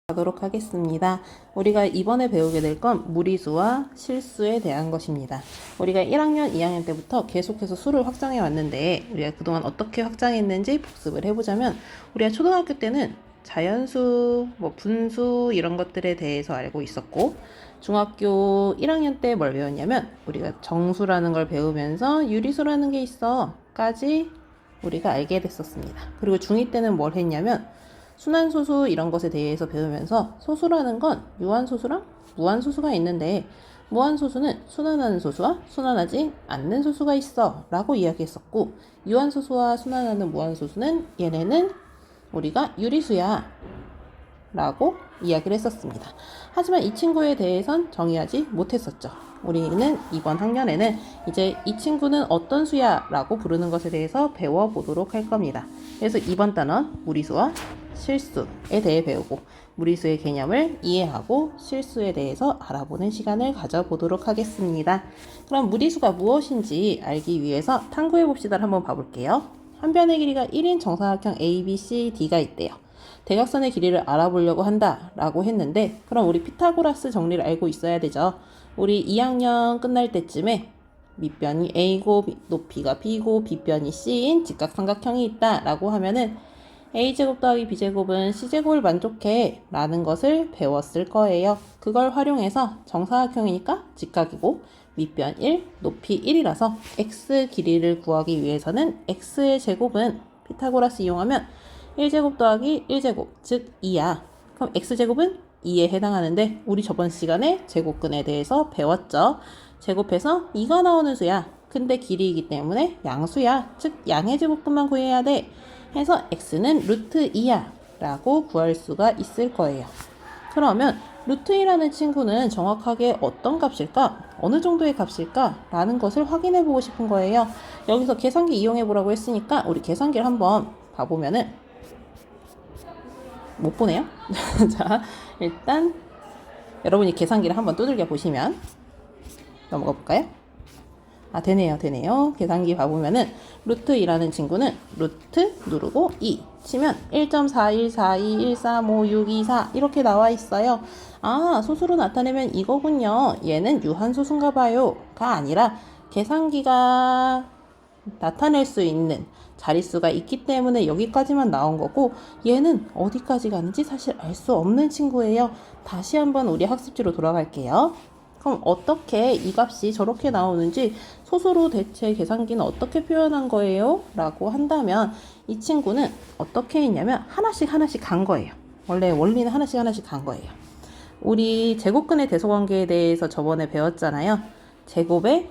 하도록 하겠습니다. 우리가 이번에 배우게 될 건 무리수와 실수에 대한 것입니다. 우리가 1학년, 2학년 때부터 계속해서 수를 확장해 왔는데 우리가 그동안 어떻게 확장했는지 복습을 해보자면 우리가 초등학교 때는 자연수, 분수 이런 것들에 대해서 알고 있었고 중학교 1학년 때 뭘 배웠냐면 우리가 정수라는 걸 배우면서 유리수라는 게 있어까지 우리가 알게 됐었습니다. 그리고 중2 때는 뭘 했냐면 순환소수 이런 것에 대해서 배우면서 소수라는 건 유한소수랑 무한소수가 있는데 무한소수는 순환하는 소수와 순환하지 않는 소수가 있어 라고 이야기했었고 유한소수와 순환하는 무한소수는 얘네는 우리가 유리수야 라고 이야기를 했었습니다. 하지만 이 친구에 대해선 정의하지 못했었죠. 우리는 이번 학년에는 이제 이 친구는 어떤 수야 라고 부르는 것에 대해서 배워보도록 할 겁니다. 그래서 이번 단원 무리수와 실수에 대해 배우고 무리수의 개념을 이해하고 실수에 대해서 알아보는 시간을 가져보도록 하겠습니다. 그럼 무리수가 무엇인지 알기 위해서 탐구해 봅시다를 한번 봐볼게요. 한 변의 길이가 1인 정사각형 ABCD가 있대요. 대각선의 길이를 알아보려고 한다 라고 했는데 그럼 우리 피타고라스 정리를 알고 있어야 되죠. 우리 2학년 끝날 때쯤에 밑변이 A고 높이가 B고 빗변이 C인 직각삼각형이 있다 라고 하면은 A제곱 더하기 B제곱은 C제곱을 만족해 라는 것을 배웠을 거예요. 그걸 활용해서 정사각형이니까 직각이고 밑변 1, 높이 1이라서 X 길이를 구하기 위해서는 X의 제곱은 피타고라스 이용하면 1제곱 더하기 1제곱, 즉 2야. 그럼 X제곱은 2에 해당하는데 우리 저번 시간에 제곱근에 대해서 배웠죠. 제곱해서 2가 나오는 수야. 근데 길이이기 때문에 양수야. 즉 양의 제곱근만 구해야 돼. 해서 X는 루트 2야 라고 구할 수가 있을 거예요. 그러면 루트 2라는 친구는 정확하게 어떤 값일까? 어느 정도의 값일까? 라는 것을 확인해 보고 싶은 거예요. 여기서 계산기 이용해 보라고 했으니까 우리 계산기를 한번 봐보면은 못 보네요. 자, 일단 여러분이 계산기를 한번 두들겨 보시면 넘어가 볼까요? 아, 되네요. 계산기 봐보면은 루트 2라는 친구는 루트 누르고 2 치면 1.4142145624 이렇게 나와 있어요. 아, 소수로 나타내면 이거군요. 얘는 유한소수인가 봐요. 가 아니라 계산기가 나타낼 수 있는 자릿수가 있기 때문에 여기까지만 나온 거고 얘는 어디까지 가는지 사실 알 수 없는 친구예요. 다시 한번 우리 학습지로 돌아갈게요. 그럼 어떻게 이 값이 저렇게 나오는지 소수로 대체 계산기는 어떻게 표현한 거예요? 라고 한다면 이 친구는 어떻게 했냐면 하나씩 간 거예요. 원래 원리는 하나씩 간 거예요. 우리 제곱근의 대소관계에 대해서 저번에 배웠잖아요. 제곱의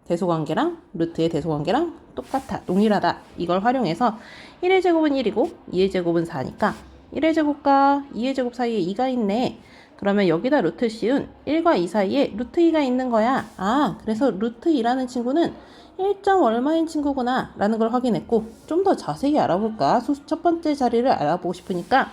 대소관계랑 루트의 대소관계랑 똑같아, 동일하다. 이걸 활용해서 1의 제곱은 1이고 2의 제곱은 4니까 1의 제곱과 2의 제곱 사이에 2가 있네. 그러면 여기다 루트 씌운 1과 2 사이에 루트 2가 있는 거야. 아, 그래서 루트 2라는 친구는 1점 얼마인 친구구나 라는 걸 확인했고 좀 더 자세히 알아볼까? 첫 번째 자리를 알아보고 싶으니까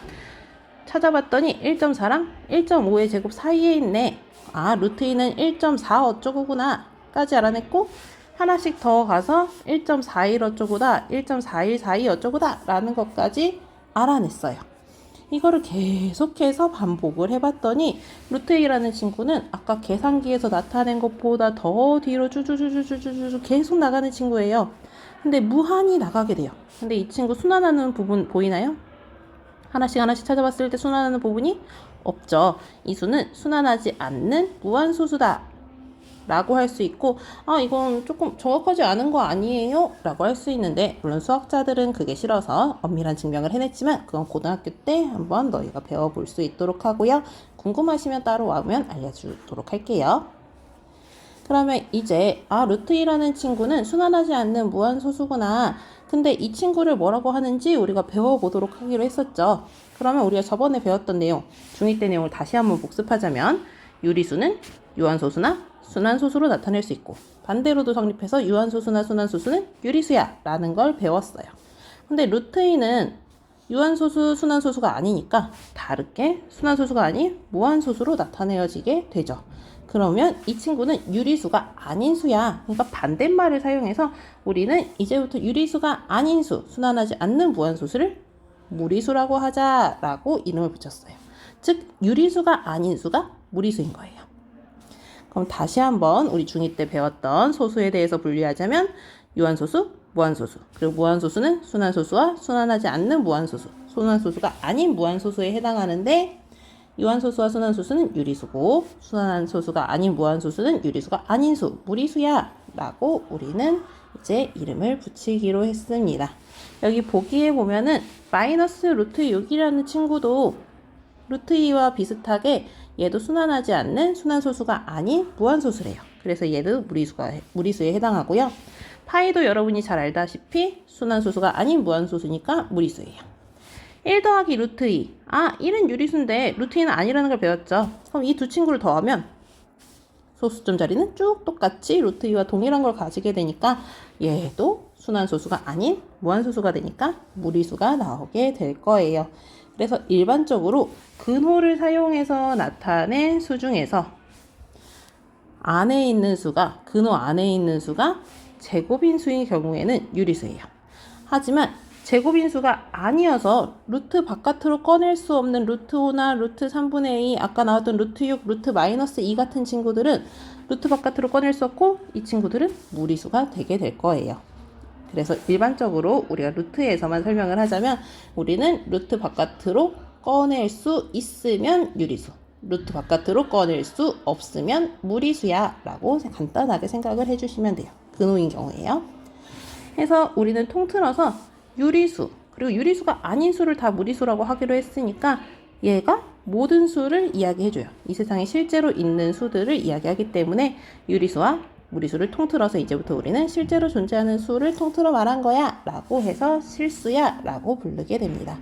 찾아봤더니 1.4랑 1.5의 제곱 사이에 있네. 아, 루트 2는 1.4 어쩌고구나 까지 알아냈고 하나씩 더 가서 1.41 어쩌고다 1.4142 어쩌고다 라는 것까지 알아냈어요. 이거를 계속해서 반복을 해봤더니 루트 2라는 친구는 아까 계산기에서 나타낸 것보다 더 뒤로 쭈쭈쭈쭈쭈쭈 계속 나가는 친구예요. 근데 무한히 나가게 돼요. 근데 이 친구 순환하는 부분 보이나요? 하나씩 찾아봤을 때 순환하는 부분이 없죠. 이 수는 순환하지 않는 무한소수다 라고 할 수 있고 아, 이건 조금 정확하지 않은 거 아니에요? 라고 할 수 있는데 물론 수학자들은 그게 싫어서 엄밀한 증명을 해냈지만 그건 고등학교 때 한번 너희가 배워볼 수 있도록 하고요. 궁금하시면 따로 와면 알려주도록 할게요. 그러면 이제 루트 2라는 친구는 순환하지 않는 무한소수구나. 근데 이 친구를 뭐라고 하는지 우리가 배워보도록 하기로 했었죠. 그러면 우리가 저번에 배웠던 내용, 중2 때 내용을 다시 한번 복습하자면 유리수는 유한소수나 순환소수로 나타낼 수 있고 반대로도 성립해서 유한소수나 순환소수는 유리수야 라는 걸 배웠어요. 근데 루트 2는 유한소수, 순환소수가 아니니까 다르게 순환소수가 아닌 무한소수로 나타내어지게 되죠. 그러면 이 친구는 유리수가 아닌 수야. 그러니까 반대말을 사용해서 우리는 이제부터 유리수가 아닌 수, 순환하지 않는 무한소수를 무리수라고 하자라고 이름을 붙였어요. 즉 유리수가 아닌 수가 무리수인 거예요. 그럼 다시 한번 우리 중2 때 배웠던 소수에 대해서 분류하자면 유한소수, 무한소수, 그리고 무한소수는 순환소수와 순환하지 않는 무한소수, 순환소수가 아닌 무한소수에 해당하는데 유한소수와 순환소수는 유리수고 순환한 소수가 아닌 무한소수는 유리수가 아닌 수, 무리수야 라고 우리는 이제 이름을 붙이기로 했습니다. 여기 보기에 보면은 마이너스 루트 6이라는 친구도 루트 2와 비슷하게 얘도 순환하지 않는 순환소수가 아닌 무한소수래요. 그래서 얘도 무리수에 해당하고요. 파이도 여러분이 잘 알다시피 순환소수가 아닌 무한소수니까 무리수예요. 1 더하기 루트 2. 1은 유리수인데 루트 2는 아니라는 걸 배웠죠. 그럼 이 두 친구를 더하면 소수점 자리는 쭉 똑같이 루트 2와 동일한 걸 가지게 되니까 얘도 순환소수가 아닌 무한소수가 되니까 무리수가 나오게 될 거예요. 그래서 일반적으로 근호를 사용해서 나타낸 수 중에서 안에 있는 수가 근호 안에 있는 수가 제곱인 수인 경우에는 유리수예요. 하지만 제곱인 수가 아니어서 루트 바깥으로 꺼낼 수 없는 루트 5나 루트 3분의 2, 아까 나왔던 루트 6, 루트 마이너스 2 같은 친구들은 루트 바깥으로 꺼낼 수 없고 이 친구들은 무리수가 되게 될 거예요. 그래서 일반적으로 우리가 루트에서만 설명을 하자면 우리는 루트 바깥으로 꺼낼 수 있으면 유리수, 루트 바깥으로 꺼낼 수 없으면 무리수야 라고 간단하게 생각을 해주시면 돼요. 근호인 경우에요. 그래서 우리는 통틀어서 유리수, 그리고 유리수가 아닌 수를 다 무리수라고 하기로 했으니까 얘가 모든 수를 이야기해줘요. 이 세상에 실제로 있는 수들을 이야기하기 때문에 유리수와 무리수를 통틀어서 이제부터 우리는 실제로 존재하는 수를 통틀어 말한 거야 라고 해서 실수야 라고 부르게 됩니다.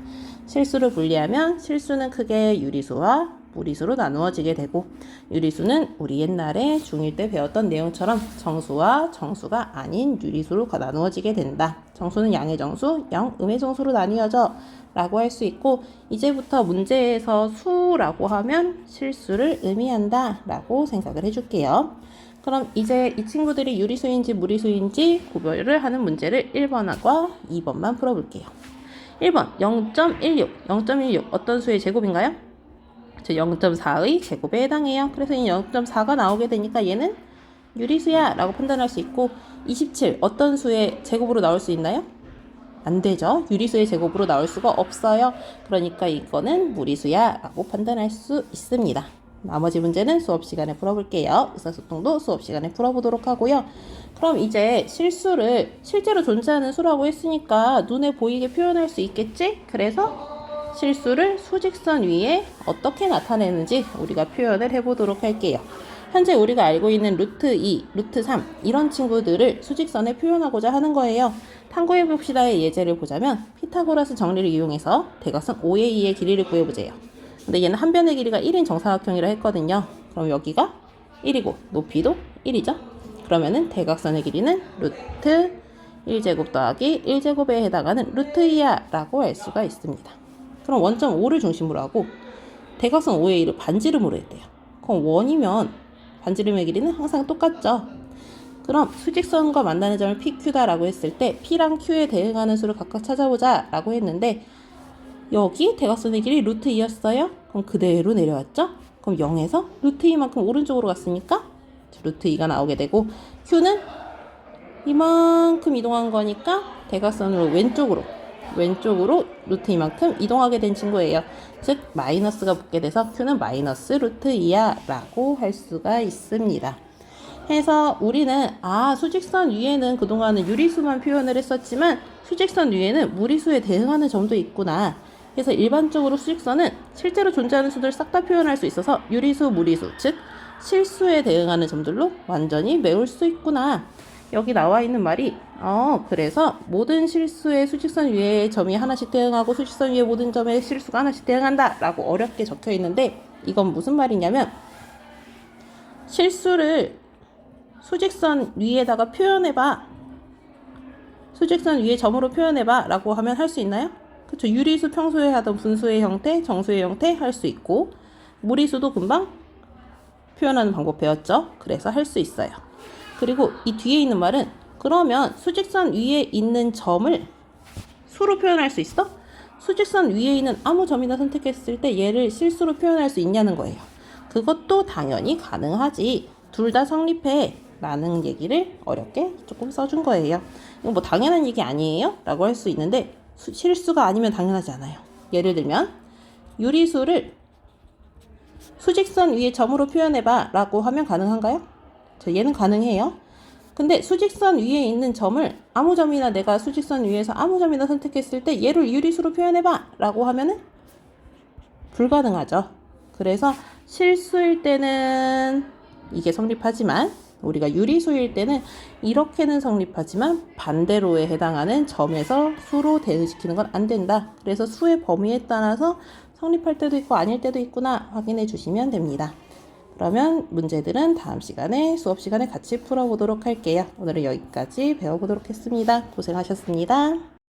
실수를 분리하면 실수는 크게 유리수와 무리수로 나누어지게 되고 유리수는 우리 옛날에 중1 때 배웠던 내용처럼 정수와 정수가 아닌 유리수로 나누어지게 된다. 정수는 양의 정수, 영, 음의 정수로 나뉘어져 라고 할 수 있고 이제부터 문제에서 수라고 하면 실수를 의미한다 라고 생각을 해줄게요. 그럼 이제 이 친구들이 유리수인지 무리수인지 구별을 하는 문제를 1번과 2번만 풀어볼게요. 1번 0.16 0.16 어떤 수의 제곱인가요? 0.4의 제곱에 해당해요. 그래서 이 0.4가 나오게 되니까 얘는 유리수야 라고 판단할 수 있고 27 어떤 수의 제곱으로 나올 수 있나요? 안 되죠. 유리수의 제곱으로 나올 수가 없어요. 그러니까 이거는 무리수야 라고 판단할 수 있습니다. 나머지 문제는 수업 시간에 풀어볼게요. 의사소통도 수업 시간에 풀어보도록 하고요. 그럼 이제 실수를 실제로 존재하는 수라고 했으니까 눈에 보이게 표현할 수 있겠지? 그래서 실수를 수직선 위에 어떻게 나타내는지 우리가 표현을 해보도록 할게요. 현재 우리가 알고 있는 루트 2, 루트 3 이런 친구들을 수직선에 표현하고자 하는 거예요. 탐구해봅시다의 예제를 보자면 피타고라스 정리를 이용해서 대각선 OA의 길이를 구해보세요. 근데 얘는 한 변의 길이가 1인 정사각형이라 했거든요. 그럼 여기가 1이고 높이도 1이죠. 그러면은 대각선의 길이는 루트 1제곱 더하기 1제곱에 해당하는 루트 2야 라고 할 수가 있습니다. 그럼 원점 5를 중심으로 하고 대각선 OA를 반지름으로 했대요. 그럼 원이면 반지름의 길이는 항상 똑같죠. 그럼 수직선과 만나는 점을 PQ다 라고 했을 때 P랑 Q에 대응하는 수를 각각 찾아보자 라고 했는데 여기 대각선의 길이 루트 2였어요. 그럼 그대로 내려왔죠. 그럼 0에서 루트 2만큼 오른쪽으로 갔으니까 루트 2가 나오게 되고 Q는 이만큼 이동한 거니까 대각선으로 왼쪽으로 루트 2만큼 이동하게 된 친구예요. 즉 마이너스가 붙게 돼서 Q는 마이너스 루트 2야 라고 할 수가 있습니다. 해서 우리는 수직선 위에는 그동안은 유리수만 표현을 했었지만 수직선 위에는 무리수에 대응하는 점도 있구나. 그래서 일반적으로 수직선은 실제로 존재하는 수들을 싹 다 표현할 수 있어서 유리수, 무리수, 즉 실수에 대응하는 점들로 완전히 메울 수 있구나. 여기 나와 있는 말이 그래서 모든 실수의 수직선 위에 점이 하나씩 대응하고 수직선 위에 모든 점에 실수가 하나씩 대응한다 라고 어렵게 적혀 있는데 이건 무슨 말이냐면 실수를 수직선 위에다가 표현해봐. 수직선 위에 점으로 표현해봐 라고 하면 할 수 있나요? 그쵸. 유리수 평소에 하던 분수의 형태, 정수의 형태 할 수 있고 무리수도 금방 표현하는 방법 배웠죠. 그래서 할 수 있어요. 그리고 이 뒤에 있는 말은 그러면 수직선 위에 있는 점을 수로 표현할 수 있어? 수직선 위에 있는 아무 점이나 선택했을 때 얘를 실수로 표현할 수 있냐는 거예요. 그것도 당연히 가능하지. 둘 다 성립해. 라는 얘기를 어렵게 조금 써준 거예요. 이거 뭐 당연한 얘기 아니에요? 라고 할 수 있는데 실수가 아니면 당연하지 않아요. 예를 들면 유리수를 수직선 위에 점으로 표현해봐 라고 하면 가능한가요? 얘는 가능해요. 근데 수직선 위에 있는 점을 아무 점이나 내가 수직선 위에서 아무 점이나 선택했을 때 얘를 유리수로 표현해봐 라고 하면은 불가능하죠. 그래서 실수일 때는 이게 성립하지만 우리가 유리수일 때는 이렇게는 성립하지만 반대로에 해당하는 점에서 수로 대응시키는 건 안 된다. 그래서 수의 범위에 따라서 성립할 때도 있고 아닐 때도 있구나 확인해 주시면 됩니다. 그러면 문제들은 다음 시간에 수업 시간에 같이 풀어보도록 할게요. 오늘은 여기까지 배워보도록 했습니다. 고생하셨습니다.